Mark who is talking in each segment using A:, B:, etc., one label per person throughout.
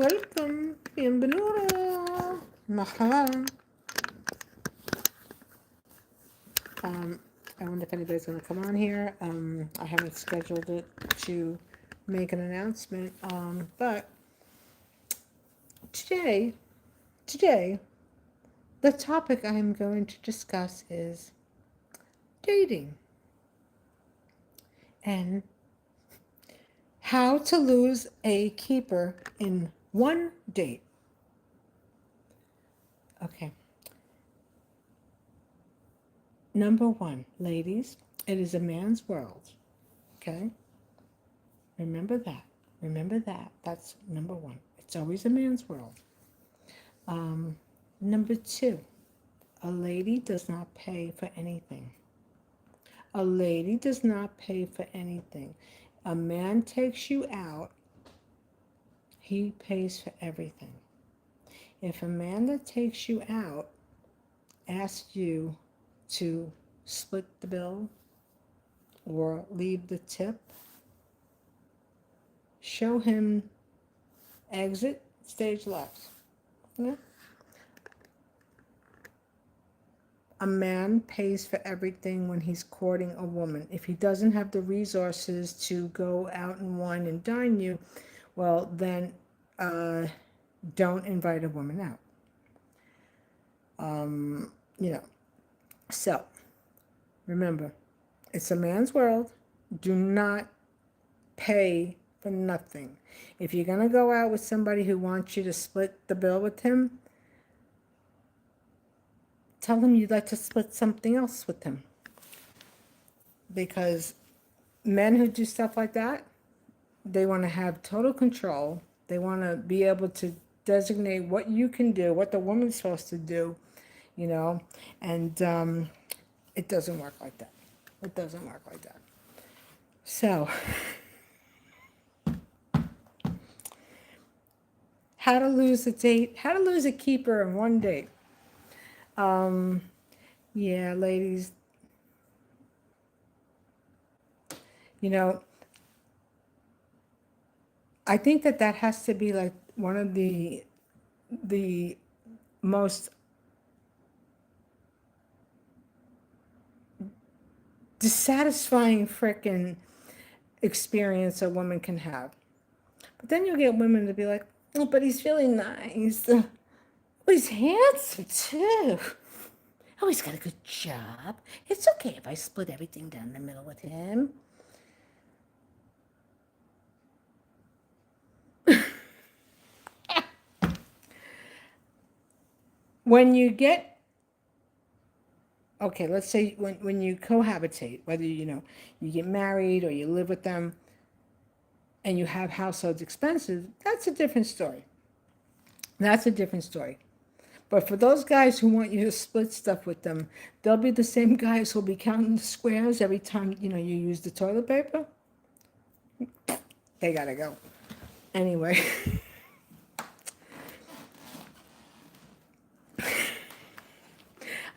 A: Welcome. Bienvenido. مرحبا. I wonder if anybody's going to come on here. I haven't scheduled it to make an announcement. But today, the topic I'm going to discuss is dating and how to lose a keeper in one date. Okay. Number one, ladies, it is a man's world. Okay? Remember that. Remember that. That's number one. It's always a man's world. Number two, a lady does not pay for anything. A lady does not pay for anything. A man takes you out, he pays for everything. If a man that takes you out asks you to split the bill or leave the tip, show him exit stage left. Yeah. A man pays for everything when he's courting a woman. If he doesn't have the resources to go out and wine and dine you, well, then don't invite a woman out. So remember, it's a man's world. Do not pay for nothing. If you're going to go out with somebody who wants you to split the bill with him, tell him you'd like to split something else with him. Because men who do stuff like that, they want to have total control. They want to be able to designate what you can do, what the woman's supposed to do, and it doesn't work like that. It doesn't work like that. So, how to lose a date, how to lose a keeper in one date. Yeah, ladies, I think that has to be like one of the most dissatisfying frickin' experience a woman can have. But then you get women to be like, oh, but he's really nice. Oh, he's handsome too. Oh, he's got a good job. It's okay if I split everything down the middle with him. When you get, okay, let's say when you cohabitate, whether you get married or you live with them and you have household expenses, that's a different story. That's a different story. But for those guys who want you to split stuff with them, they'll be the same guys who'll be counting the squares every time, you use the toilet paper. They gotta go. Anyway.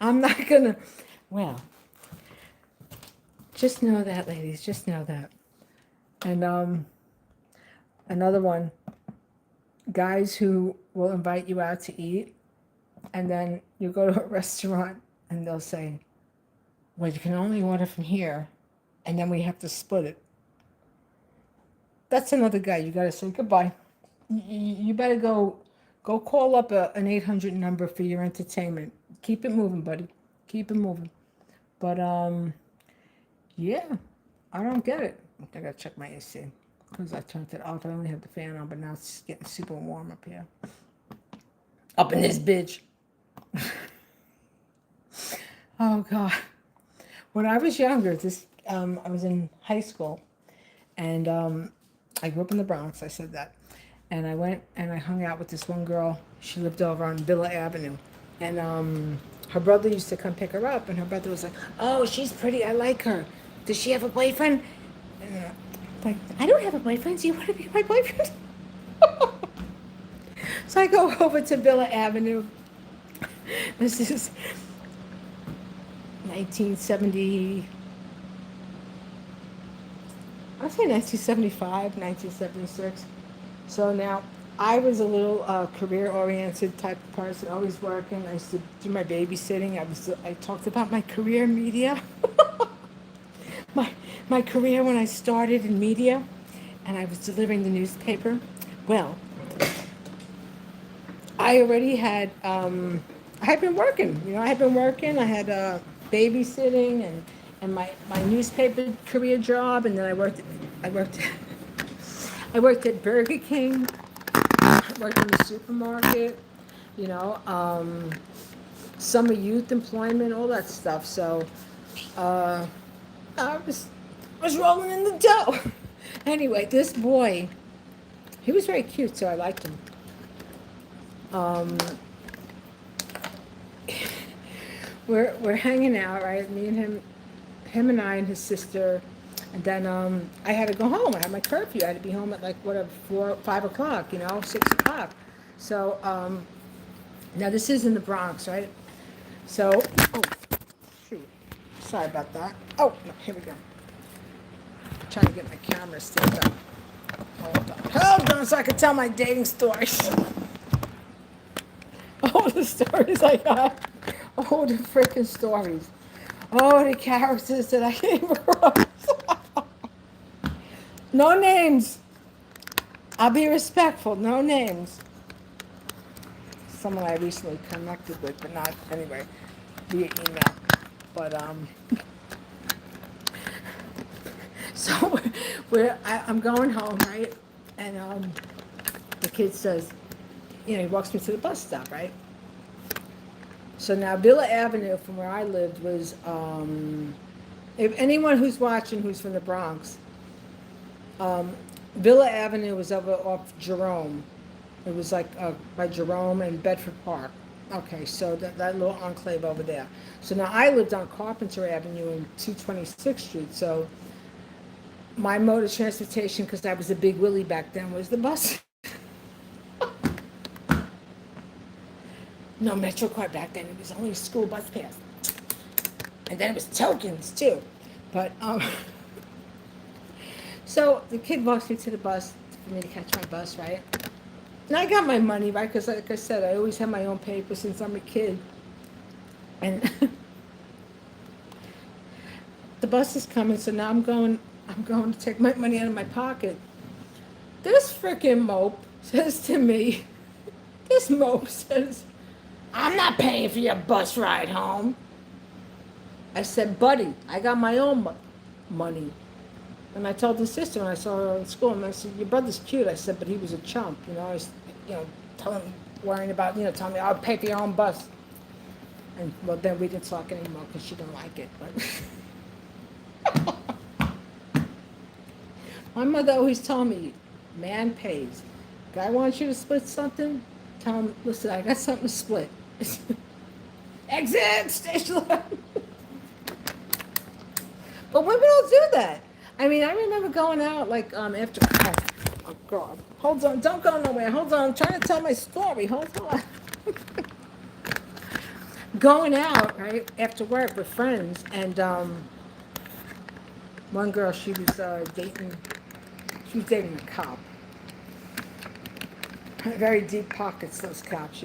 A: I'm not gonna, well, just know that, ladies, just know that. And another one, guys who will invite you out to eat, and then you go to a restaurant and they'll say, well, you can only order from here, and then we have to split it. That's another guy you gotta say goodbye. You better go call up an 800 number for your entertainment. Keep it moving, buddy. Keep it moving. But, yeah, I don't get it. I gotta check my AC because I turned it off. I only have the fan on, but now it's getting super warm up here. Up in this bitch. Oh, God. When I was younger, I was in high school, and I grew up in the Bronx. I said that. And I went and I hung out with this one girl. She lived over on Villa Avenue. And her brother used to come pick her up, and her brother was like, oh, she's pretty, I like her. Does she have a boyfriend? And like, I don't have a boyfriend. Do you want to be my boyfriend? So I go over to Villa Avenue. This is 1970, I'll say 1975, 1976. So now I was a little career-oriented type of person, always working. I used to do my babysitting. I talked about my career in media, my my career when I started in media, and I was delivering the newspaper. Well, I already had I had been working. I had been working. I had babysitting and my newspaper career job, and then I worked I worked at Burger King. I worked in the supermarket. You know, summer youth employment, all that stuff. So uh, I was rolling in the dough. Anyway, this boy, he was very cute, so I liked him. Um, we're hanging out, right? Me and him and I and his sister, and then I had to go home. I had my curfew. I had to be home at like whatever 5 o'clock, 6 o'clock. So now this is in the Bronx, right? So oh shoot, sorry about that. Oh no, here we go. I'm trying to get my camera stand up. Hold on, so I can tell my dating stories. All the stories I got. All the freaking stories. Oh, the characters that I came across. No names. I'll be respectful. No names. Someone I recently connected with, but not anyway, via email. But so I'm going home, right? And the kid says, he walks me to the bus stop, right? So now Villa Avenue from where I lived was, if anyone who's watching who's from the Bronx, Villa Avenue was over off Jerome. It was like by Jerome and Bedford Park. Okay, so that little enclave over there. So now I lived on Carpenter Avenue and 226th Street. So my mode of transportation, because I was a big Willie back then, was the bus. No MetroCard back then. It was only a school bus pass. And then it was tokens too. But so the kid walks me to the bus for me to catch my bus, right? And I got my money, right? Because like I said, I always had my own paper since I'm a kid. And the bus is coming, so now I'm going to take my money out of my pocket. This freaking mope says to me, this mope says, "I'm not paying for your bus ride home." I said, "Buddy, I got my own money." And I told the sister when I saw her in school, and I said, "Your brother's cute." I said, "But he was a chump." I was, worrying about, telling me, "I'll pay for your own bus." And well, then we didn't talk anymore because she didn't like it. But my mother always told me, man pays. Guy wants you to split something, tell him, "Listen, I got something to split." Exit station left. But women don't do that. I mean, I remember going out like after. Oh God! Hold on! Don't go nowhere. Hold on! I'm trying to tell my story. Hold on. Going out right after work with friends, and one girl, she was dating. She was dating a cop. Very deep pockets, those cops,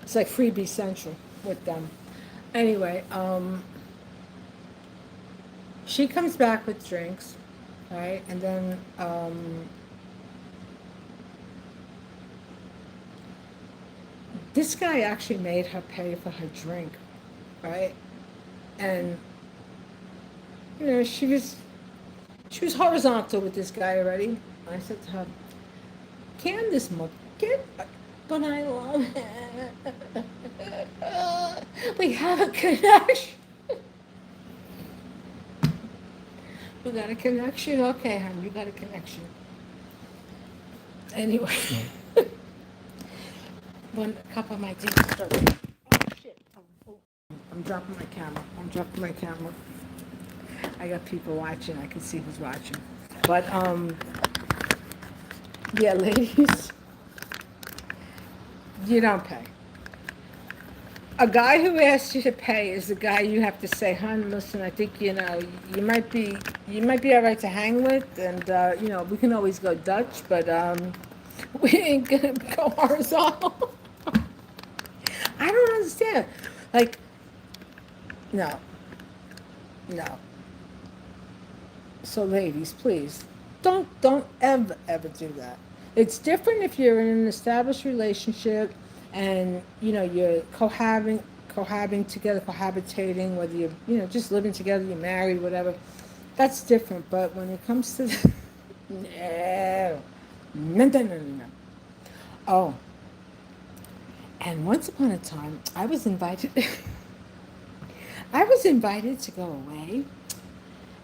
A: It's like freebie central with them. Anyway, she comes back with drinks, right? And then this guy actually made her pay for her drink, right? And she was horizontal with this guy already. I said to her, "Can this get?" But I love him. We have a connection. We got a connection? Okay, hon, you got a connection. Anyway. A couple of my dates started. Oh, shit. I'm dropping my camera. I got people watching. I can see who's watching. But, yeah, ladies, you don't pay. A guy who asks you to pay is the guy you have to say, "Hon, listen, I think you might be all right to hang with, and we can always go Dutch, but we ain't gonna go horizontal." I don't understand. Like, no, no. So, ladies, please don't ever do that. It's different if you're in an established relationship and you're cohabiting together, cohabitating, whether you're just living together, you're married, whatever. That's different. But when it comes to no, no. Oh, and once upon a time, I was invited. I was invited to go away,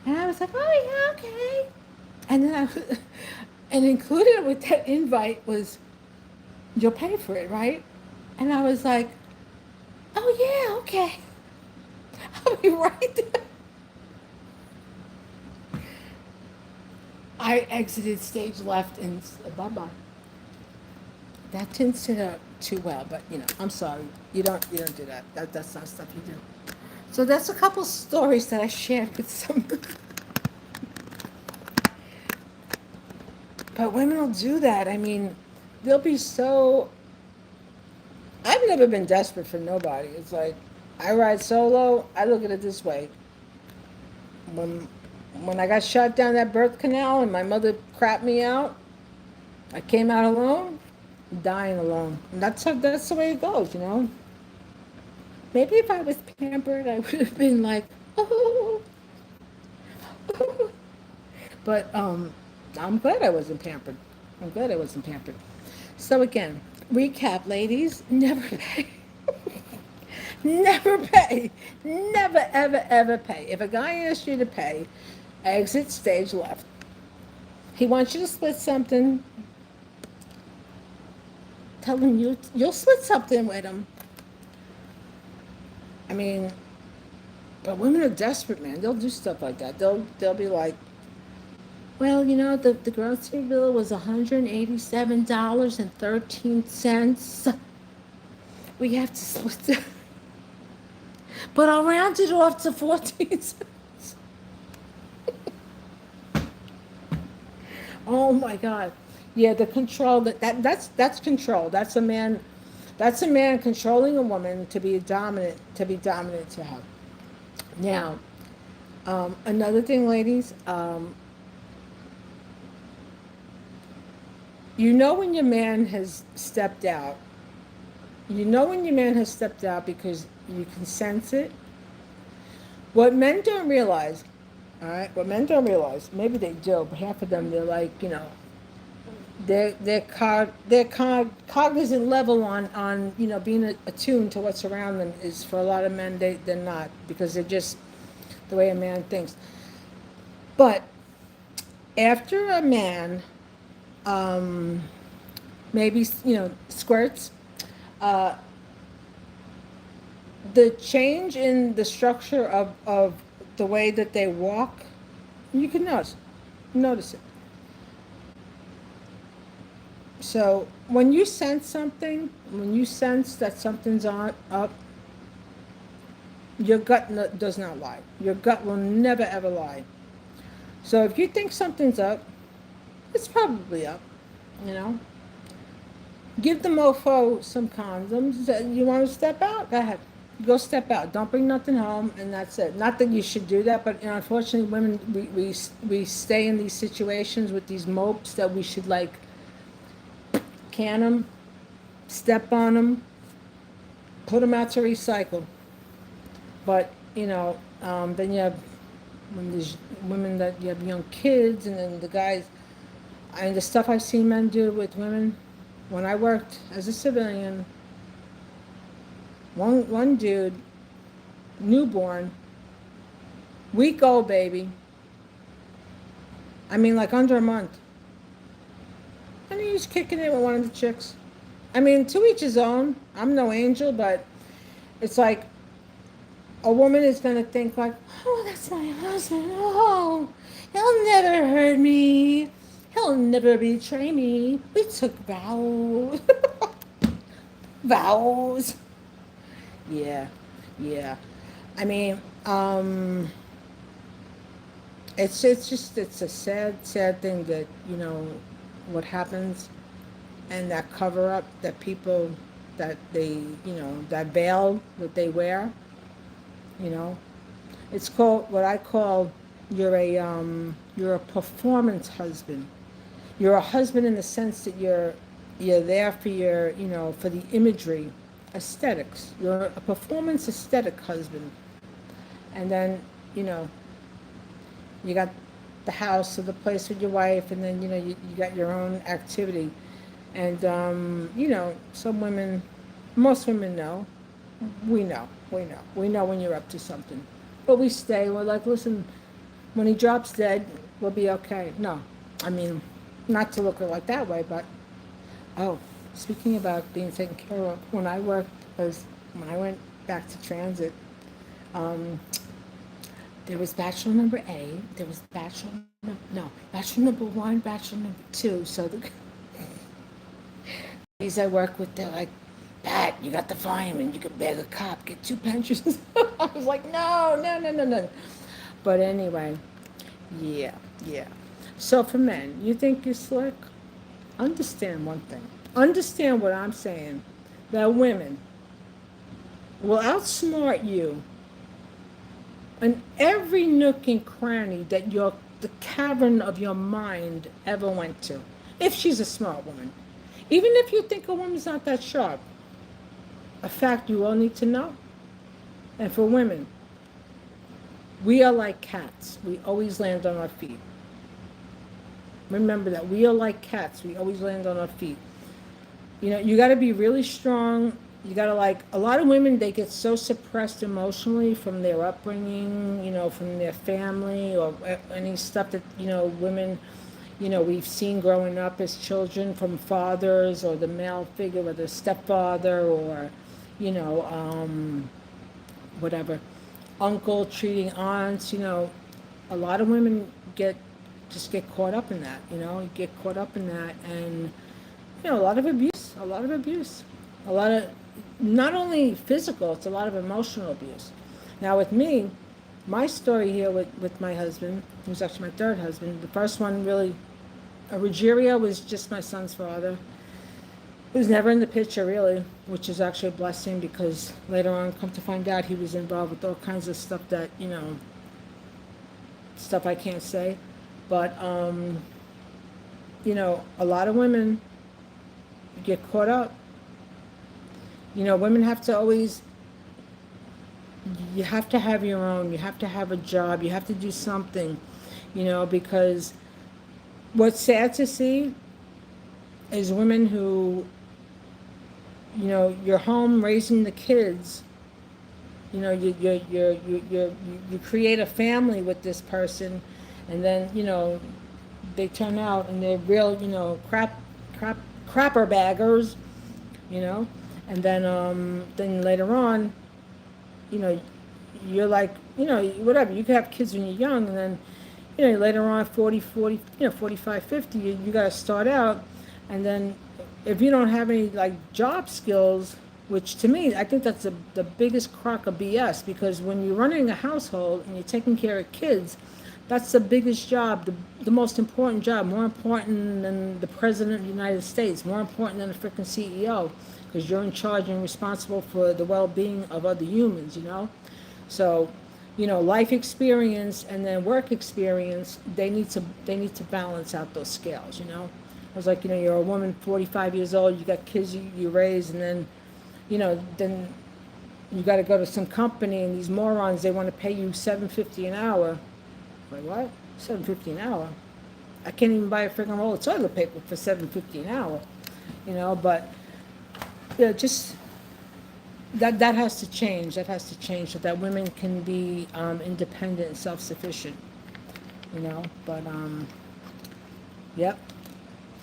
A: and I was like, "Oh yeah, okay." And then and included with that invite was, "You'll pay for it, right?" And I was like, "Oh yeah, okay." I'll be right there. I exited stage left and bye bye. That didn't sit up too well, but I'm sorry. You don't do that. That's not stuff you do. So that's a couple stories that I shared with some. But women will do that. I mean, they'll be so. I've never been desperate for nobody. It's like I ride solo. I look at it this way. When when I got shot down that birth canal and my mother crapped me out, I came out alone, dying alone. And that's the way it goes. Maybe if I was pampered, I would have been like, oh. But I'm glad I wasn't pampered. I'm glad I wasn't pampered. So again, recap, ladies, never pay. Never pay. Never, ever, ever pay. If a guy asks you to pay, exit stage left. He wants you to split something. Tell him you'll split something with him. I mean, but women are desperate, man. They'll do stuff like that. They'll be like, well, the grocery bill was $187.13. We have to split it. But I'll round it off to 14 cents. Oh my God. Yeah, the control that's control. That's a man controlling a woman to be dominant to her. Now, another thing, ladies, when your man has stepped out. When your man has stepped out because you can sense it. What men don't realize, all right, maybe they do, but half of them, they're like, their cognizant level on being attuned to what's around them is, for a lot of men, they're not, because they're just the way a man thinks. But after a man maybe squirts, the change in the structure of the way that they walk, you can notice it. So when you sense that something's up, your gut does not lie. Your gut will never ever lie. So if you think something's up, it's probably up. Give the mofo some condoms. You want to step out? Go ahead. Go step out. Don't bring nothing home, and that's it. Not that you should do that, but unfortunately, women, we stay in these situations with these mopes that we should can them, step on them, put them out to recycle. But then you have when there's women that you have young kids, and then the guys, and the stuff I've seen men do with women. When I worked as a civilian, one dude, newborn, week old baby. I mean, like under a month. And he's kicking it with one of the chicks. I mean, to each his own. I'm no angel, but it's like a woman is going to think like, oh, that's my husband. Oh, he'll never hurt me. He'll never betray me. We took vows. Vows. Yeah, yeah. I mean, um, it's just it's a sad thing that what happens, and that cover up that people, that they that veil that they wear. You know, it's called what I call, you're a performance husband. You're a husband in the sense that you're there for your for the imagery, aesthetics. You're a performance aesthetic husband, and then you know you got the house or the place with your wife, and then you got your own activity. And some women, most women know. We know when you're up to something, but we stay. We're like, listen, when he drops dead, we'll be okay. No, I mean, not to look at it like that way, but oh, speaking about being taken care of, when I went back to transit, um, there was bachelor number A, there was bachelor number one, bachelor number two. So the ladies I work with, they're like, Pat, you got the fireman, you could beg a cop, get two pensions. I was like, no, no, no, no, no. But anyway, yeah, yeah. So for men, you think you're slick? Understand one thing. Understand what I'm saying. That women will outsmart you in every nook and cranny that the cavern of your mind ever went to. If she's a smart woman. Even if you think a woman's not that sharp, a fact you all need to know. And for women, we are like cats. We always land on our feet. Remember that. We are like cats. We always land on our feet. You got to be really strong. You got to, like, a lot of women, they get so suppressed emotionally from their upbringing, from their family, or any stuff that, women, we've seen growing up as children from fathers, or the male figure, or the stepfather, or, you know, whatever, uncle treating aunts, a lot of women just get caught up in that, get caught up in that, and, a lot of abuse, a lot of, not only physical, it's a lot of emotional abuse. Now with me, my story here with my husband, who's actually my third husband, the first one really, Ruggiero was just my son's father. He was never in the picture really, which is actually a blessing, because later on, come to find out, he was involved with all kinds of stuff that, stuff I can't say. But, a lot of women get caught up. Women have to always, you have to have your own, you have to have a job, you have to do something, because what's sad to see is women who, you're home raising the kids, you create a family with this person, and then, they turn out and they're real, crapper baggers, you know, and then later on, you're like, whatever, you could have kids when you're young, and then, later on, 40, 45, 50, you got to start out, and then if you don't have any, like, job skills, which to me, I think that's the biggest crock of BS, because when you're running a household and you're taking care of kids, that's the biggest job, the most important job, more important than the President of the United States, more important than the freaking CEO, because you're in charge and responsible for the well-being of other humans, So, life experience and then work experience, they need to balance out those scales, I was like, you're a woman, 45 years old, you got kids you raise, and then, then you got to go to some company, and these morons, they want to pay you $7.50 an hour. Like, what? $7.50 an hour? I can't even buy a freaking roll of toilet paper for $7.50 an hour, but just that has to change. That has to change so that women can be independent and self-sufficient, but yep.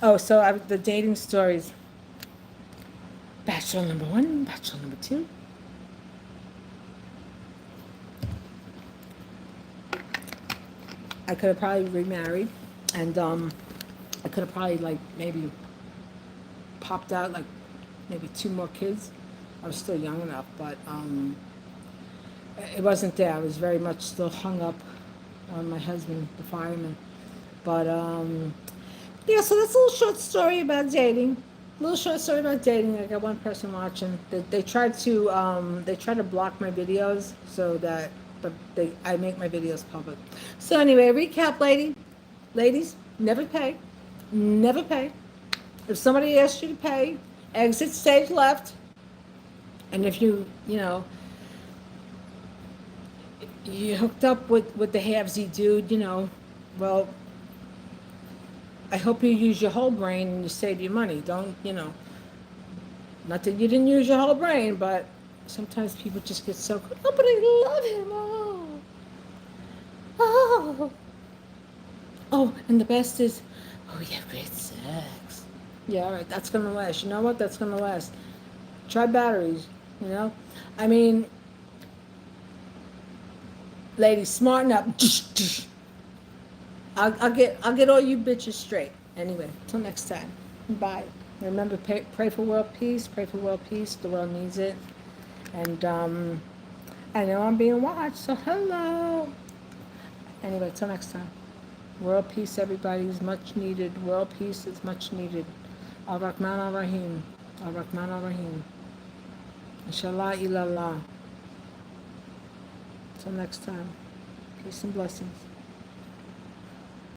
A: Oh, so the dating stories. Bachelor number one, bachelor number two. I could have probably remarried, and I could have probably, like, maybe popped out, like, maybe two more kids, I was still young enough, but it wasn't there. I was very much still hung up on my husband, the fireman. But yeah, so that's a little short story about dating. A little short story about dating. I got one person watching. They tried to block my videos so that, but I make my videos public. So anyway, recap, ladies, never pay, never pay. If somebody asks you to pay, exit stage left. And if you know, you hooked up with the halvesy dude, well, I hope you use your whole brain and you save your money. Don't, not that you didn't use your whole brain, but sometimes people just get so, oh, but I love him, oh, oh, and the best is, oh, we have great sex. Yeah, all right, that's going to last. You know what? That's going to last. Try batteries, I mean, ladies, smarten up. I'll get all you bitches straight. Anyway, till next time. Bye. Remember, pray for world peace. Pray for world peace. The world needs it. And I know I'm being watched, so hello. Anyway, till next time. World peace, everybody, is much needed. World peace is much needed. Ar-Rahman Ar-Rahim. Ar-Rahman Ar-Rahim. Inshallah ilallah. Till next time. Peace and blessings.